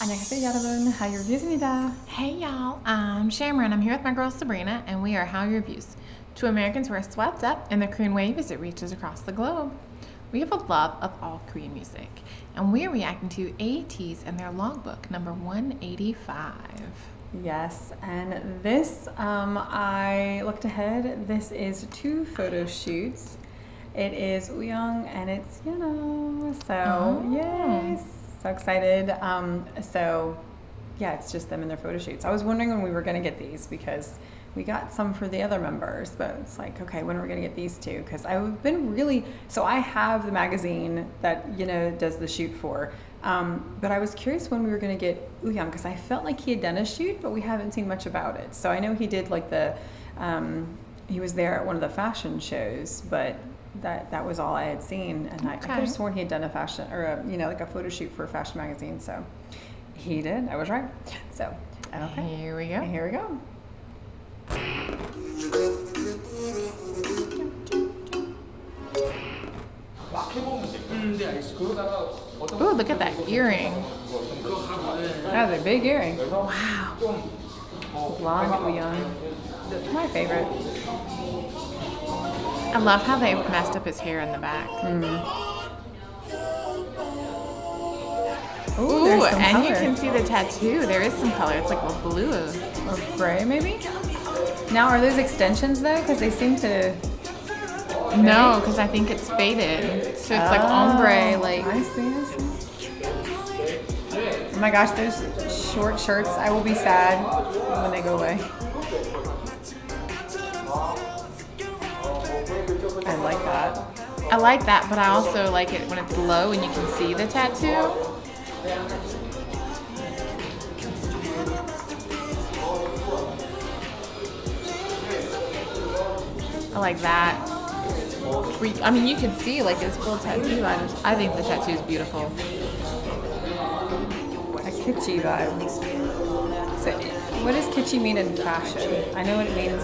안녕하세요 여러분, Hallyu Reviews입니다. Hey y'all, I'm Shamron. I'm here with my girl Sabrina, and we are Hallyu Reviews. Two Americans who are swept up in the Korean wave as it reaches across the globe. We have a love of all Korean music, and we are reacting to ATEEZ and their logbook number 185. Yes, and this, I looked ahead. This is 2 photo shoots. It is Wooyoung and it's Yunho. So, yay! So excited. So, yeah, it's just them in their photo shoots. I was wondering when we were going to get these because we got some for the other members, but it's like, okay, when are we going to get these two? Because I've been really, so I have the magazine that, does the shoot for. But I was curious when we were going to get Wooyoung because I felt like he had done a shoot, but we haven't seen much about it. So I know he did like he was there at one of the fashion shows, but that was all I had seen. And I could have sworn he had done a fashion or like a photo shoot for a fashion magazine. So he did. I was right. So okay. Here we go. Here we go. Ooh, look at that earring. That was a big earring. Wow. Blonde Wooyoung. My favorite. I love how they've messed up his hair in the back. Ooh, and color. you can see the tattoo. There is some color. It's like a blue. Or gray, maybe? Now, are those extensions, though? Because they seem to... No, because I think it's faded. So it's like ombre. Like I see. Oh my gosh, those short shirts. I will be sad when they go away. I like that. I like that, but I also like it when it's low and you can see the tattoo. I like that. I mean, you can see like his full tattoo. I think the tattoo is beautiful. A kitschy vibe. So, what does kitschy mean in fashion? I know what it means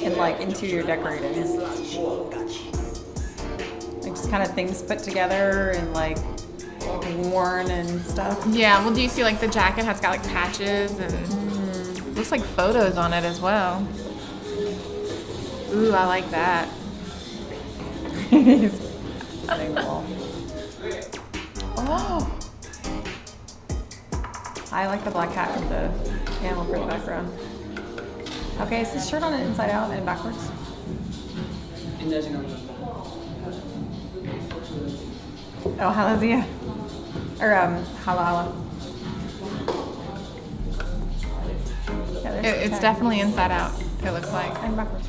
in like interior decorating. Like just kind of things put together and like worn and stuff. Yeah. Well, do you see like the jacket has got like patches and looks like photos on it as well. Ooh, I like that. Oh, I like the black hat with the animal print background. Okay, is this shirt on it inside out and backwards? Oh, halazia. Or hala. Yeah, It's definitely inside out. It looks like. And backwards.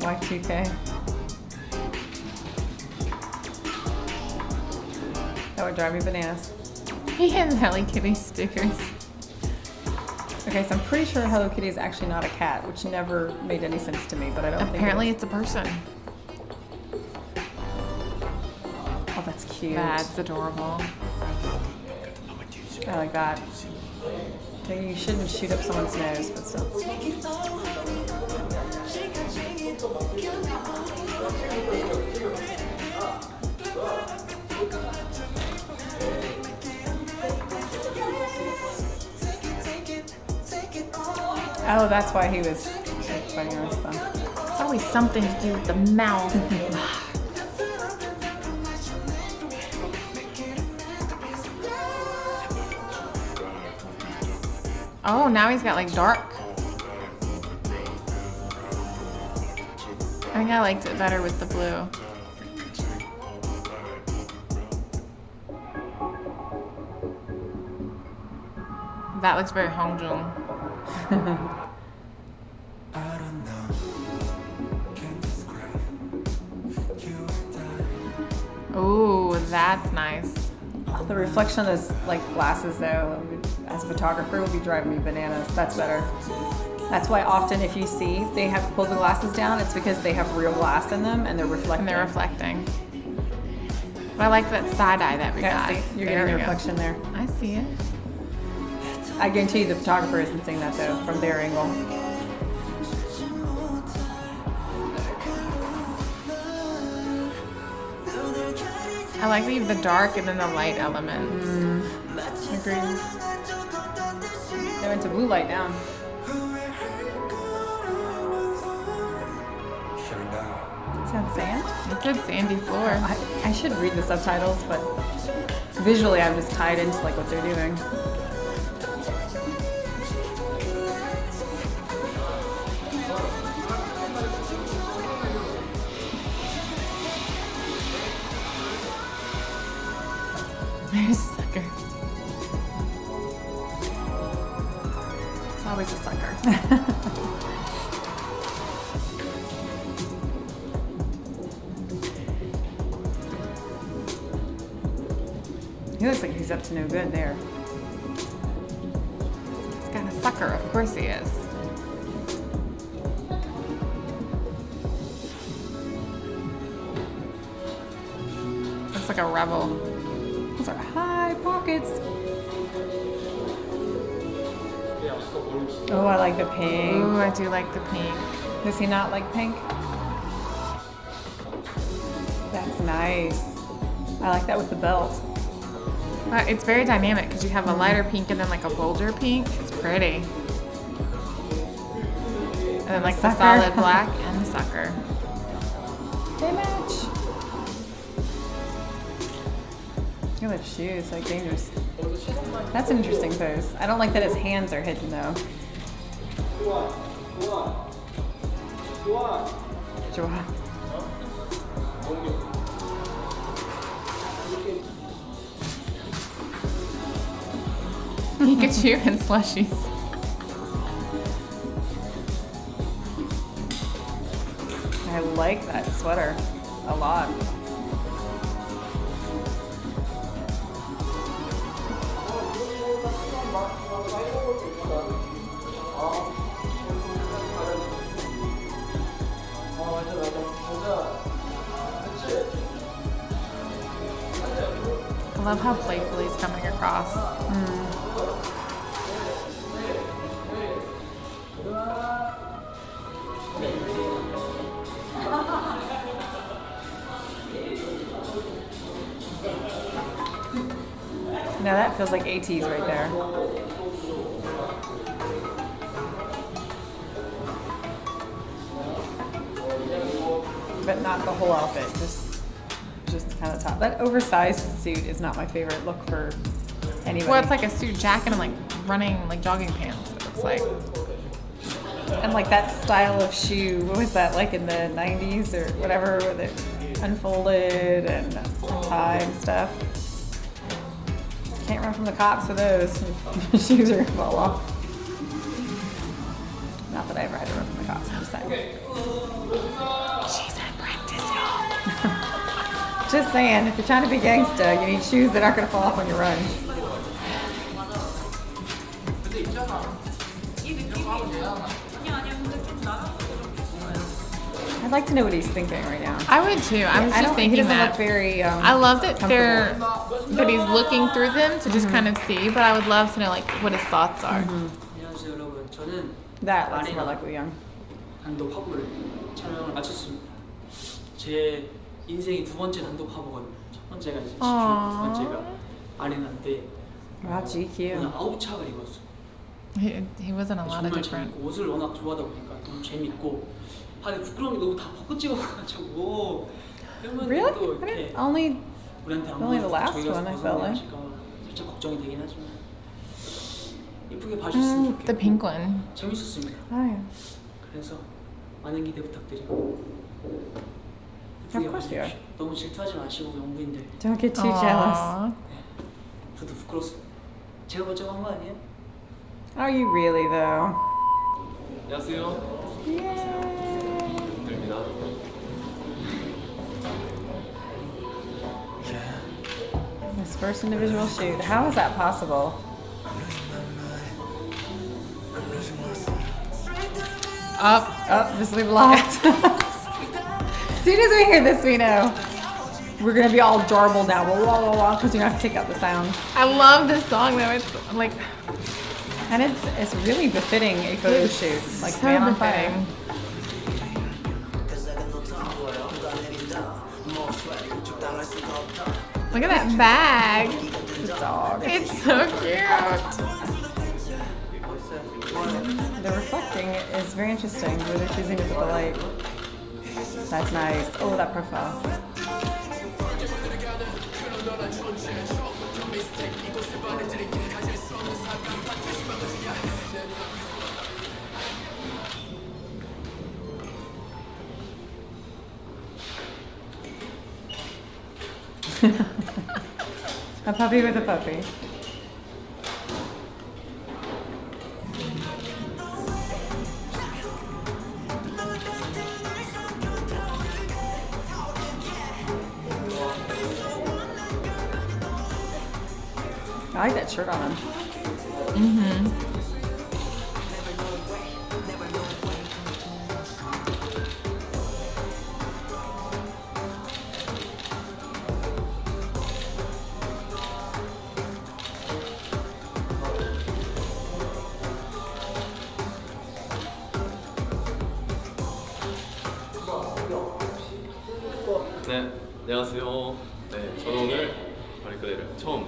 Y2K. That would drive me bananas. He has Hello Kitty stickers. Okay, so I'm pretty sure Hello Kitty is actually not a cat, which never made any sense to me, but I don't Apparently think it's a person. Oh, that's cute. That's adorable. I like that. Okay, you shouldn't shoot up someone's nose, but still. Oh, that's why he was biting our thumb. It's always something to do with the mouth. Oh, now he's got like dark. I think I liked it better with the blue. That looks very Hongjoong. Ooh, that's nice. The reflection of those like glasses, though, as a photographer, would be driving me bananas. That's better. That's why often if you see they have pulled the glasses down, it's because they have real glass in them and they're reflecting. But I like that side eye that we got. See, you're getting the reflection there. I see it. I guarantee you the photographer isn't seeing that though from their angle. I like the dark and then the light elements. Agreed. They went to blue light now. Is that sand? It said sandy floor. I should read the subtitles, but visually I'm just tied into like what they're doing. There's a sucker. It's always a sucker. He looks like he's up to no good there. He's got a sucker. Of course he is. Looks like a rebel. Those are high pockets. Oh, I like the pink. Ooh, I do like the pink. Does he not like pink? That's nice. I like that with the belt. It's very dynamic because you have a lighter pink and then like a bolder pink. It's pretty. And then like the Sucker. solid black and the sucker. They match. Look at those shoes, like dangerous. That's an interesting pose. I don't like that his hands are hidden though. Joa. Pikachu and slushies. I like that sweater a lot. I love how playfully he's coming across. Now that feels like ATEEZ right there. But not the whole outfit, just kind of top. That oversized suit is not my favorite look for anybody. Well, it's like a suit jacket and like running like jogging pants. It looks like. And like that style of shoe, what was that like in the 90s or whatever, where they unfolded and untied and stuff. Can't run from the cops with those. Shoes are gonna fall off. Not that I ever had to run from the cops, I'm just saying. She's at practice, y'all. Just saying, if you're trying to be gangsta, you need shoes that aren't gonna fall off when you run. I'd like to know what he's thinking right now. I would too. I was just thinking he doesn't that. look very. I love that comfortable. that he's looking through them to just kind of see, but I would love to know like what his thoughts are. 안녕하세요 여러분. 저는 That looks more like Wooyoung. 단독 화보를 촬영을 마쳤습니다. 제 인생의 두 번째 단독 화보거든요. 첫 번째가 이제 지주, 두 번째가 아레나인데 Wow, GQ. 오늘 아우착을 입었어요. He wasn't a lot of 정말 different. 재밌고 옷을 워낙 좋아하다 보니까 너무 재밌고 근데 부끄러운 게 너무 다 벗고 찍어가지고 Really? 또 I 이렇게 didn't, only 우리한테 안 only the 보여서 last 저희가 one, I felt like. 벗어나실까 살짝 걱정이 되긴 하지만 예쁘게 봐주셨으면 좋겠고 The pink one. 재밌었습니다. Oh, yeah. 그래서 많은 기대 부탁드리고 Of course you are. 너무 질투하지 마시고 영부인들 Don't get too jealous. Aw. 저도 부끄럽습니다. 제가 먼저 한 거 아니에요? Are you really though? 안녕하세요. 입니다. His first individual shoot. How is that possible? Up. Oh, just leave locked. As soon as we hear this, we know. We're gonna be all jarbled now. Wah, wah, wah, wah, because you're gonna have to take out the sound. I love this song though. It's like And it's really befitting a photo shoot. Like so man on befitting. fire. Look at that bag. It's a dog. It's so cute. The reflecting is very interesting where they're choosing to put the light. That's nice. Oh, that profile. A puppy with a puppy. I like that shirt on him. Mm-hmm. 네, 안녕하세요. 네, 저는 오늘 마리크레를 처음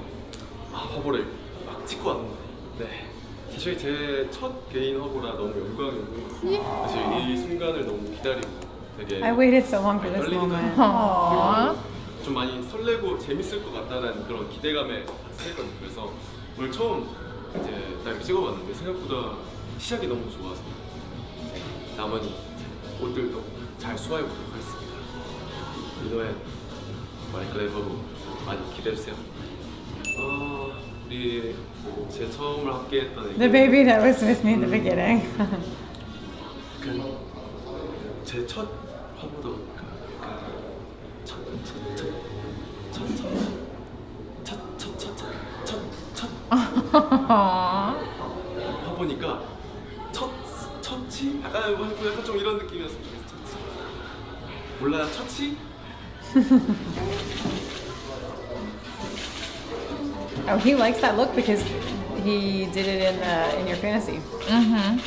화보를 막 찍고 왔는데, 네, 사실 제 첫 개인 화보라 너무 영광이고, 사실 이 순간을 너무 기다리고 되게 I waited so long for this 떨리기도 moment. Aww. 좀 많이 설레고 재밌을 것 같다는 그런 기대감에 같이 했거든요. 그래서 오늘 처음 이제 딱 찍어봤는데 생각보다 시작이 너무 좋아서 남은 옷들도 잘 소화해보도록 하겠습니다. 이노의 마리크레버로 많이 기대해주세요. 우리 제 처음을 함께했던 The baby that was with me at the beginning. 제 첫 화보도 Aww. 화보니까 첫치? 약간 좀 이런 느낌이었으면 좋겠어. 첫치. 몰라요, 첫치? Oh, he likes that look because he did it in your fantasy. Mm-hmm.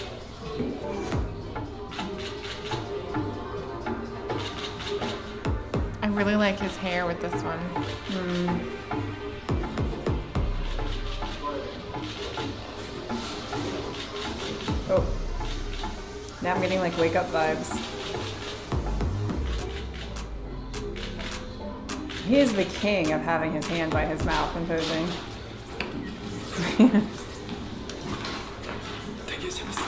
I really like his hair with this one. Oh, now I'm getting like wake up vibes. He is the king of having his hand by his mouth and posing. 되게 재밌어.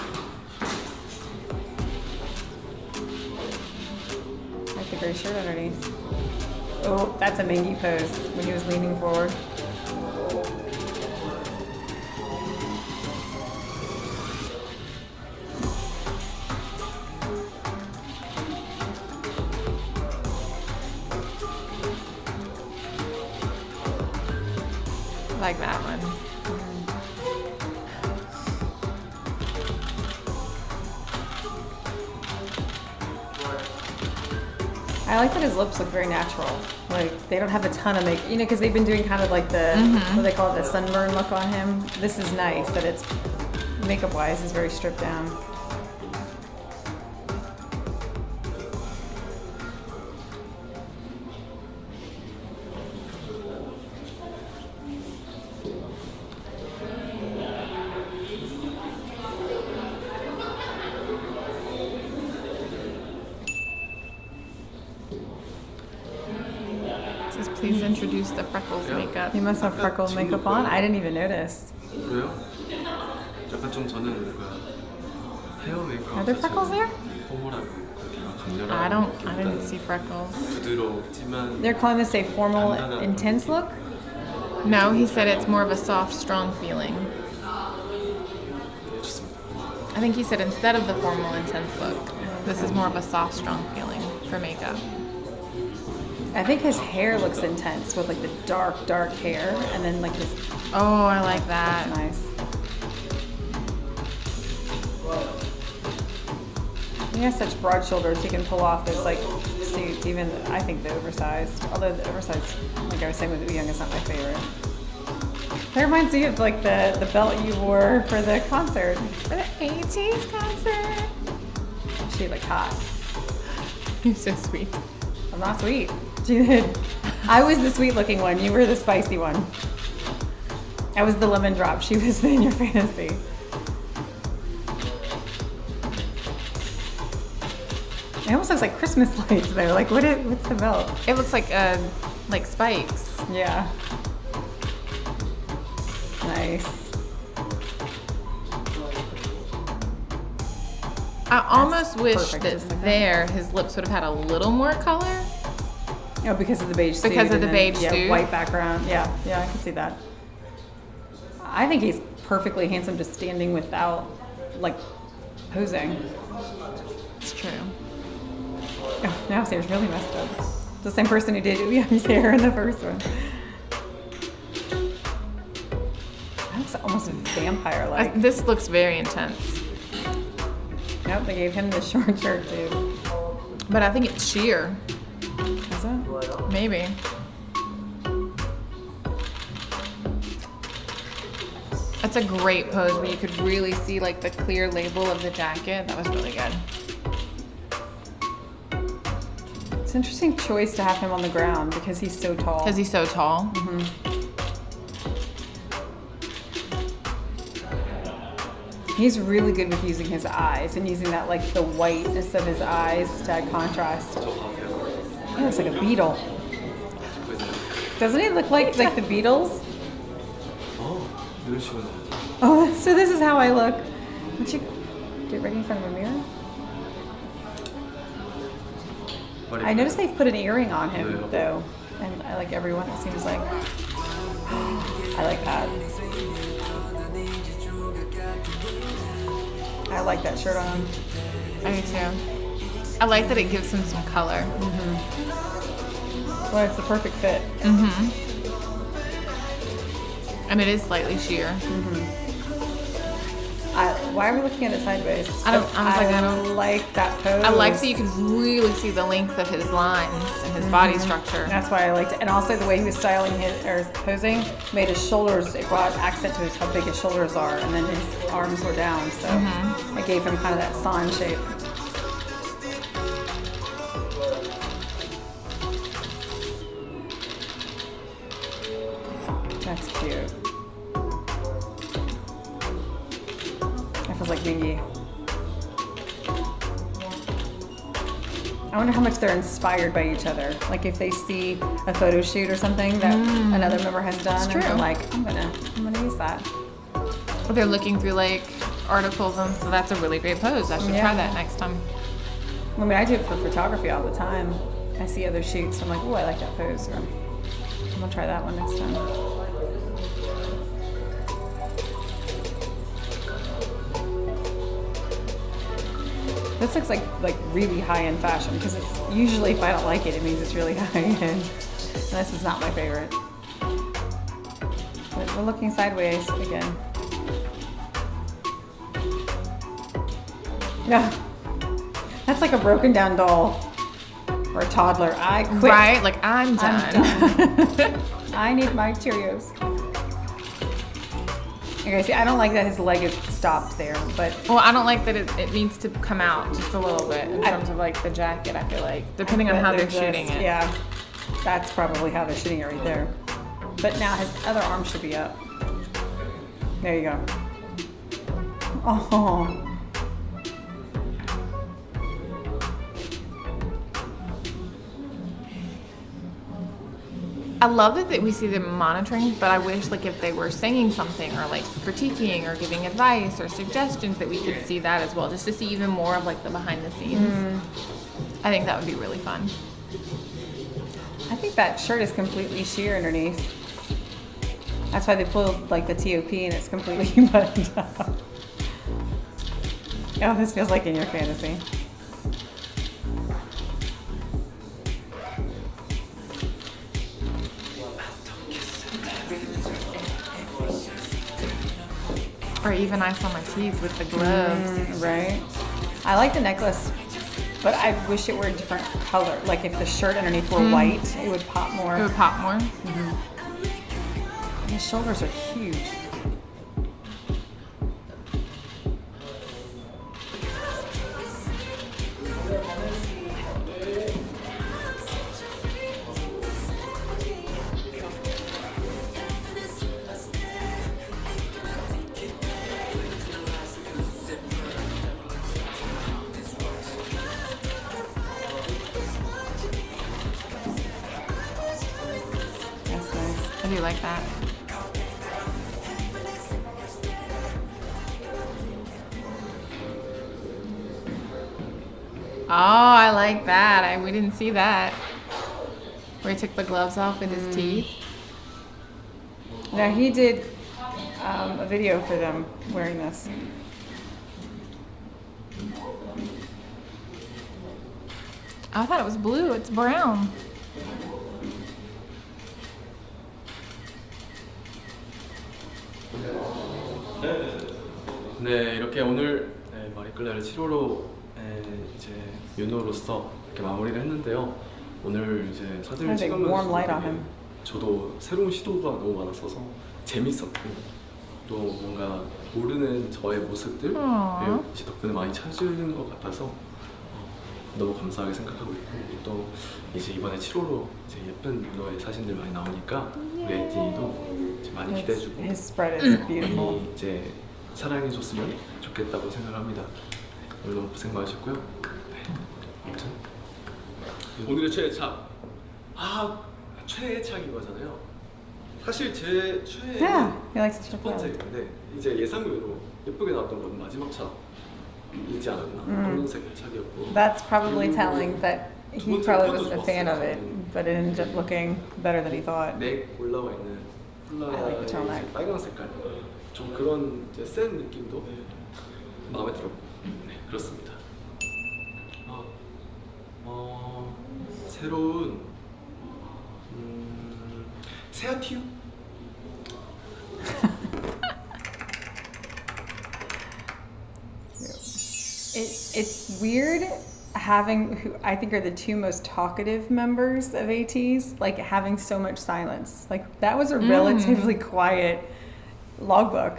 I like the gray shirt underneath. Oh, that's a Mingi pose when he was leaning forward. I like that one. I like that his lips look very natural. Like they don't have a ton of makeup, you know, because they've been doing kind of like the what they call it, the sunburn look on him. This is nice that it's makeup-wise is very stripped down. It says, please introduce the freckles Yeah. makeup. He must have freckled makeup on. I didn't even notice. 그래요? 약간 좀 저는 뭔가 헤어 메이크업 Are there freckles there? 포멀하고 그렇게 막 강렬하고 I didn't see freckles. 부드럽지만 They're calling this a formal, intense look. No, he said it's more of a soft, strong feeling. 좋습니다. I think he said instead of the formal, intense look, this is more of a soft, strong feeling for makeup. I think his hair looks intense with like the dark, dark hair, and then like his. Oh, I like that. That's nice. He has such broad shoulders. He can pull off his like suits, even I think the oversized. Although the oversized, like I was saying with Wooyoung, is not my favorite. That reminds me of like the belt you wore for the concert. For the ATEEZ concert. She looked hot. He's so sweet. I'm not sweet. She did. I was the sweet looking one. You were the spicy one. I was the lemon drop. She was in your fantasy. It almost looks like Christmas lights there. Like what's the belt? It looks like spikes. Yeah. Nice. I almost wish perfect, that just like that. there his lips would have had a little more color. Oh, because of the beige suit. Because of and the then, beige yeah, suit. white background. Yeah, I can see that. I think he's perfectly handsome just standing without, like, posing. It's true. Oh, now his hair's really messed up. The same person who did Wooyoung's hair in the first one. That looks almost vampire-like. This looks very intense. Nope, they gave him the short shirt too. But I think it's sheer. Is it? Maybe. That's a great pose where you could really see like the clear label of the jacket. That was really good. It's an interesting choice to have him on the ground because he's so tall. Because he's so tall. He's really good with using his eyes and using that, like, the whiteness of his eyes to add contrast. He looks like a beetle. Doesn't he look like the Beatles? 이런 식으로. Oh, so this is how I look. Don't you get ready in front of a mirror? I noticed they've put an earring on him, though. And I like everyone, it seems like. I like that. I like that shirt on him. I do too. I like that it gives him some color. Well, it's the perfect fit. And it is slightly sheer. Why are we looking at it sideways? I don't like that pose. I like that you can really see the length of his lines and his body structure. That's why I liked it. And also the way he was styling his, or posing, made his shoulders, it brought accent to how big his shoulders are, and then his arms were down, so it gave him kind of that san shape. That's cute. That feels like Mingi. I wonder how much they're inspired by each other. Like if they see a photo shoot or something that another member has done, and they're like, I'm gonna use that. Or they're looking through like articles, and so that's a really great pose. I should try that next time. I mean, I do it for photography all the time. I see other shoots, I'm like, oh, I like that pose. Or I'm gonna try that one next time. This looks like really high-end fashion because it's usually, if I don't like it, it means it's really high-end. And this is not my favorite. But we're looking sideways again. No, that's like a broken down doll or a toddler. I quit. Right? Like I'm done. I need my Cheerios. Okay, see, I don't like that his leg is stopped there, but... Well, I don't like that it needs to come out just a little bit in terms of like the jacket, I feel like. Depending on how they're shooting it. Yeah, that's probably how they're shooting it right there. But now his other arm should be up. There you go. Oh. I love that we see them monitoring, but I wish like if they were saying something or like critiquing or giving advice or suggestions that we could see that as well, just to see even more of like the behind the scenes. I think that would be really fun. I think that shirt is completely sheer underneath. That's why they pulled like the TOP and it's completely buttoned up. Oh, this feels like in your fantasy. Or even ice on my teeth with the gloves. Right. I like the necklace, but I wish it were a different color. Like if the shirt underneath were white, it would pop more. It would pop more. And his shoulders are huge. do like that. Oh, I like that. We didn't see that. Where he took the gloves off with his teeth. Now he did a video for them wearing this. I thought it was blue. It's brown. 네, 이렇게 오늘 마리끌레를 7호로 이제 윤호로서 이렇게 마무리를 했는데요. 오늘 이제 사진을 Has a warm light on 찍으면서 him. 저도 새로운 시도가 너무 많았어서 재밌었고 또 뭔가 모르는 저의 모습들 이제 덕분에 많이 찾는 것 같아서 너무 감사하게 생각하고 있고 또 이제 이번에 7호로 이제 예쁜 윤호의 사진들 많이 나오니까 우리 에이티도 이제 많이 기대해주고 His spread is beautiful. 많이 이제 사랑해줬으면 좋겠다고 생각합니다. 오늘 너무 고생 많으셨고요. 네. 아무튼 오늘의 최애 창. 최애 창인 거잖아요. 사실 제 최애는 Yeah, he likes to 첫 play. 번째인데 이제 예상외로 예쁘게 나왔던 건 마지막 창이지 않았나. 검은색 창이었고. That's probably telling that he probably wasn't a fan of it, but it ended up looking better than he thought. 넥 올라와 있는 I like the 콜라의 turtleneck. 이제 빨간 색깔. 좀 그런 이제 센 느낌도 마음에 들었고. 네, 그렇습니다. 새로운 세아티유? It's weird having who I think are the two most talkative members of ATEEZ, like having so much silence. Like that was a relatively quiet logbook,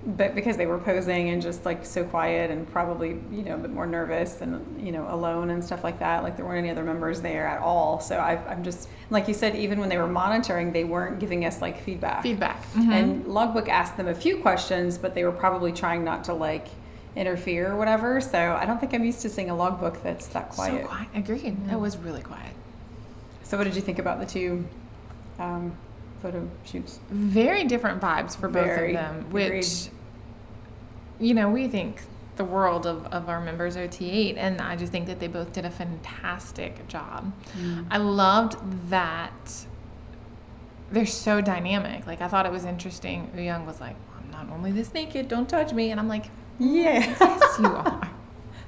but because they were posing and just like so quiet and probably, you know, a bit more nervous and, you know, alone and stuff like that. Like there weren't any other members there at all. So I'm just, like you said, even when they were monitoring, they weren't giving us like feedback. And logbook asked them a few questions, but they were probably trying not to like interfere or whatever. So I don't think I'm used to seeing a logbook that's that quiet. So quiet. Agreed. It was really quiet. So what did you think about the two photo shoots? Very different vibes for both Very. of them, Agreed. which, you know, we think the world of our members OT8, and I just think that they both did a fantastic job. I loved that they're so dynamic. Like, I thought it was interesting. Wooyoung was like, I'm not only this naked, don't touch me. And I'm like, Yeah. yes, you are.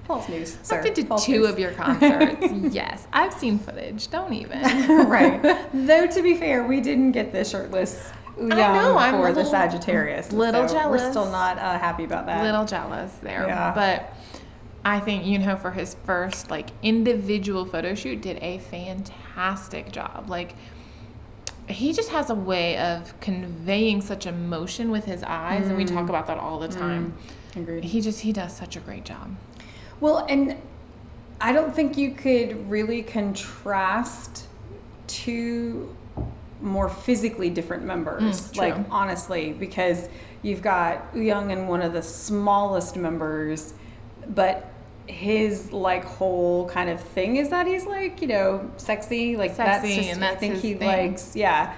False news, sir. I've been to False two news. of your concerts. Yes, I've seen footage. Don't even. Right. Though to be fair, we didn't get the shirtless know, I'm for a the little- Sagittarius. little so jealous. We're still not happy about that. Little jealous there. Yeah. But I think Yunho, for his first like individual photo shoot, did a fantastic job. Like, he just has a way of conveying such emotion with his eyes, and we talk about that all the time. Agreed. He does such a great job. Well, and I don't think you could really contrast two more physically different members, true. like honestly, because you've got Wooyoung and one of the smallest members, but his like whole kind of thing is that he's like, you know, sexy, like that's Sexy, just, and that's I think his he thing. likes, yeah.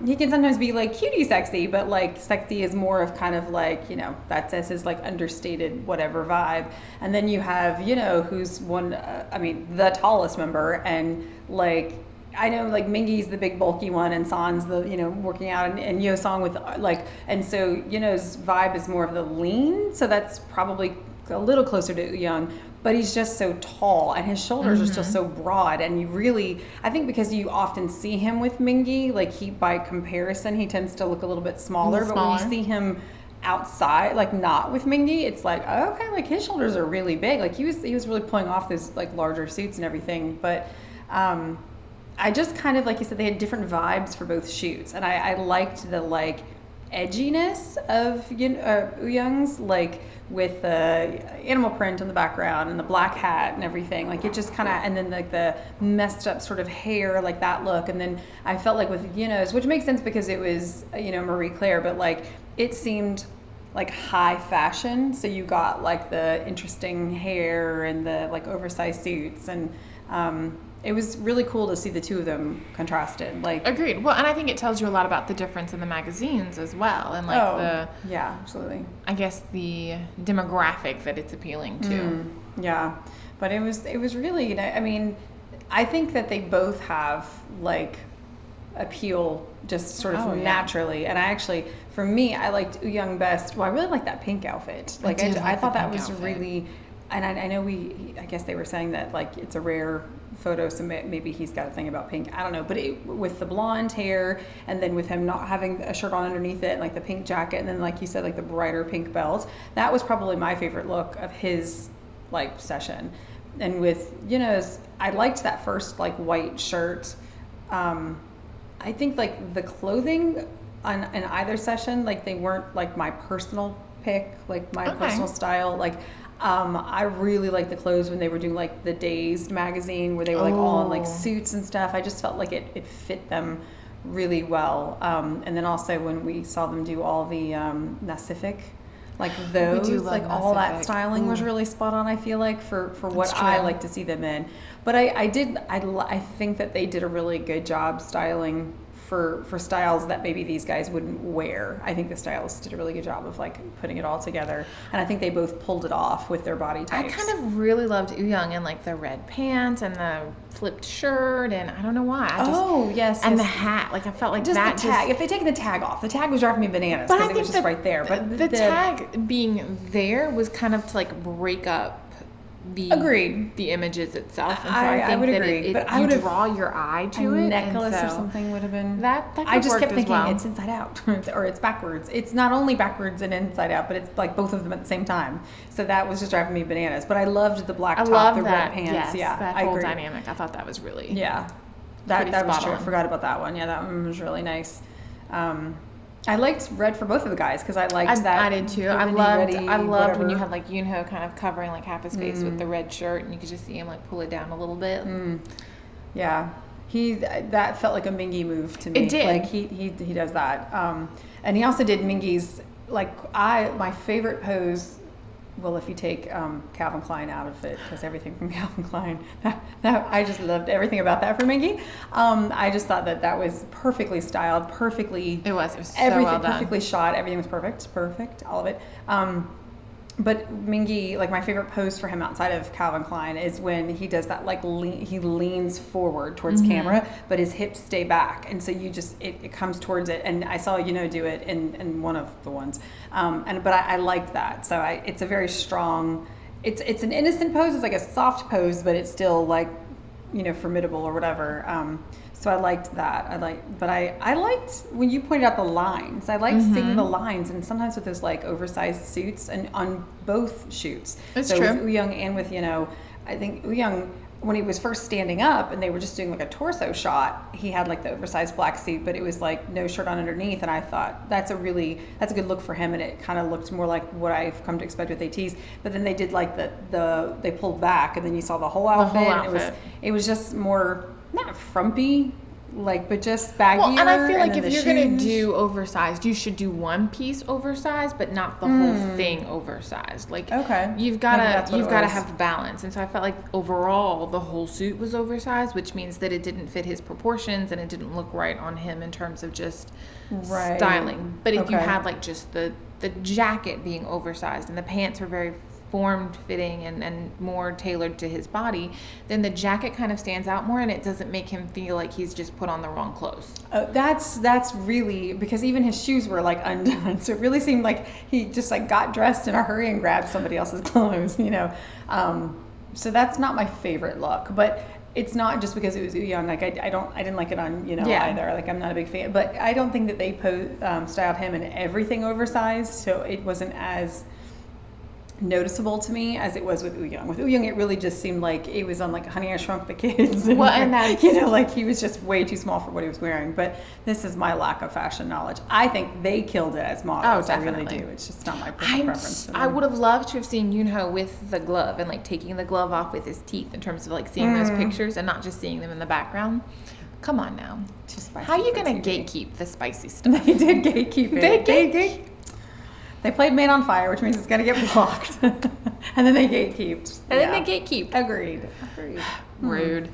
He can sometimes be like cutie sexy, but like sexy is more of kind of like, you know, that's his like understated whatever vibe. And then you have, you know, who's one, the tallest member, and like, I know like Mingi's the big bulky one and San's the, you know, working out, and Yeosang with like, and so, you know's vibe is more of the lean. So that's probably a little closer to Wooyoung, but he's just so tall and his shoulders are just so broad. And you really, I think because you often see him with Mingi, like he, by comparison, he tends to look a little bit smaller. But when you see him outside, like not with Mingi, it's like, oh, okay, like his shoulders are really big. Like he was really pulling off those like larger suits and everything. But I just kind of, like you said, they had different vibes for both shoots. And I liked the like edginess of Wooyoung's, like with the animal print on the background and the black hat and everything. Like it just kind of, and then like the messed up sort of hair, like that look. And then I felt like with Yunho's, which makes sense because it was, you know, Marie Claire, but like it seemed like high fashion. So you got like the interesting hair and the like oversized suits, and it was really cool to see the two of them contrasted. Like, agreed. Well, and I think it tells you a lot about the difference in the magazines as well, and like yeah, absolutely. I guess the demographic that it's appealing to. Yeah, but it was really. I mean, I think that they both have like appeal just sort of naturally, and I actually, for me, I liked Wooyoung best. Well, I really liked that pink outfit. Like I thought that was really. And I know I guess they were saying that like it's a rare photo, so maybe he's got a thing about pink. I don't know, but with the blonde hair, and then with him not having a shirt on underneath it, and like the pink jacket, and then like you said, like the brighter pink belt, that was probably my favorite look of his like session. And with Yunho's, I liked that first like white shirt. I think like the clothing in either session, like they weren't like my personal pick, like my personal style, like. I really liked the clothes when they were doing like the Dazed magazine where they were like all in like suits and stuff. I just felt like it fit them really well. And then also when we saw them do all the Nacific, like those, like all that styling was really spot on. I feel like for what I like to see them in. But I think that they did a really good job styling for styles that maybe these guys wouldn't wear. I think the stylists did a really good job of like putting it all together, and I think they both pulled it off with their body types. I kind of really loved Wooyoung in like the red pants and the flipped shirt, and I don't know why. And the hat, like I felt like just that the tag. If they taken the tag off, the tag was driving me bananas because it was just right there. But the tag being there was kind of to like break up the images itself, and so I would agree. But I would draw your eye to it. A necklace or something would have been that. I just kept thinking it's inside out or it's backwards. It's not only backwards and inside out, but it's like both of them at the same time. So that was just driving me bananas. But I loved the black top, the red pants. Yes, that whole dynamic. I thought that was really that was true. I forgot about that one. Yeah, that one was really nice. I liked red for both of the guys because I liked that. I did too. I loved when you had like Yunho kind of covering like half his face with the red shirt, and you could just see him like pull it down a little bit. Yeah, that felt like a Mingi move to me. It did. Like he does that, and he also did Mingi's my favorite pose. Well, if you take Calvin Klein out of it, because everything from Calvin Klein, I just loved everything about that for Mingi. I just thought that was perfectly styled, perfectly. It was so everything well done. Perfectly shot. Everything was perfect, all of it. But Mingi, like my favorite pose for him outside of Calvin Klein is when he does that like he leans forward towards camera, but his hips stay back, and so you just it comes towards it. And I saw do it in one of the ones, but I liked that. So it's a very strong. It's an innocent pose. It's like a soft pose, but it's still like formidable or whatever. So I liked that. I liked when you pointed out the lines. I liked seeing the lines, and sometimes with those like oversized suits, and on both shoots. It's so true. With Wooyoung and with I think Wooyoung, when he was first standing up and they were just doing like a torso shot, he had like the oversized black suit, but it was like no shirt on underneath, and I thought that's a good look for him, and it kind of looked more like what I've come to expect with ATEEZ. But then they did like they pulled back, and then you saw the whole outfit. And it was just more. Not frumpy, but just baggier. Well, and I feel like if you're going to do oversized, you should do one piece oversized, but not the whole thing oversized. Like, you've got to have the balance. And so I felt like overall the whole suit was oversized, which means that it didn't fit his proportions and it didn't look right on him in terms of just styling. But if you had like just the jacket being oversized and the pants were very formed fitting and more tailored to his body, then the jacket kind of stands out more, and it doesn't make him feel like he's just put on the wrong clothes. That's really, because even his shoes were like undone, so it really seemed like he just like got dressed in a hurry and grabbed somebody else's clothes, so that's not my favorite look. But it's not just because it was Wooyoung. Like I didn't like it on either. Like I'm not a big fan, but I don't think that they styled him in everything oversized, so it wasn't as noticeable to me as it was with Wooyoung. With Wooyoung, it really just seemed like it was on like Honey, I Shrunk the Kids. And, like he was just way too small for what he was wearing. But this is my lack of fashion knowledge. I think they killed it as models. Oh, I really do. It's just not my personal preference. I would have loved to have seen Yunho with the glove and like taking the glove off with his teeth in terms of like seeing those pictures and not just seeing them in the background. Come on now. Too spicy. How are you going to gatekeep the spicy stuff? They did gatekeep it. They played Made on Fire, which means it's going to get blocked. And then they gatekeeped. Then they gatekeep. Agreed. Rude.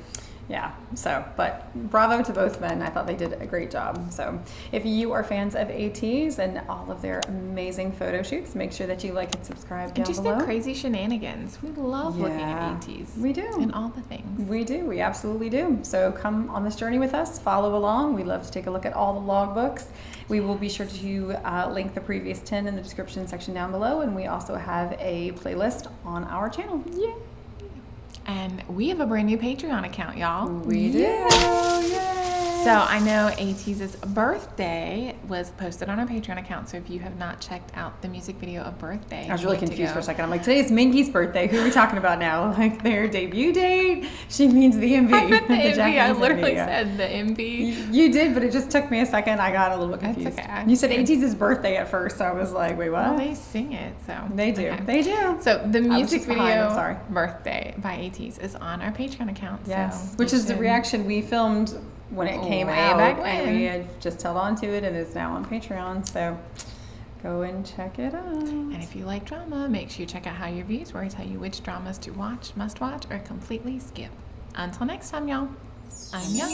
Yeah, so, but bravo to both men. I thought they did a great job. So if you are fans of ATEEZ and all of their amazing photo shoots, make sure that you like and subscribe down And just below. their crazy shenanigans. We love looking at ATEEZ. We do. And all the things. We do. We absolutely do. So come on this journey with us. Follow along. We love to take a look at all the logbooks. We will be sure to link the previous 10 in the description section down below. And we also have a playlist on our channel. Yay! And we have a brand new Patreon account, y'all. We do. Yay! So I know ATEEZ's birthday was posted on our Patreon account. So if you have not checked out the music video of Birthday, I was really confused for a second. I'm like, today's Mingi's birthday. Who are we talking about now? Like their debut date? She means the MV. I meant the MV. I Japanese literally MV, yeah. said the MV. You did, but it just took me a second. I got a little bit That's confused. okay. You said ATEEZ's birthday at first, so I was like, wait, what? Well, they sing it, so They do. okay. They do. So the music just behind, video I'm sorry. Birthday by ATEEZ is on our Patreon account. Yes. So Which you is the should- reaction we filmed when it came Way out. back And when. we had just held on to it and it's now on Patreon. So go and check it out. And if you like drama, make sure you check out Hallyu Reviews, where I tell you which dramas to watch, must watch, or completely skip. Until next time, y'all. I'm Young.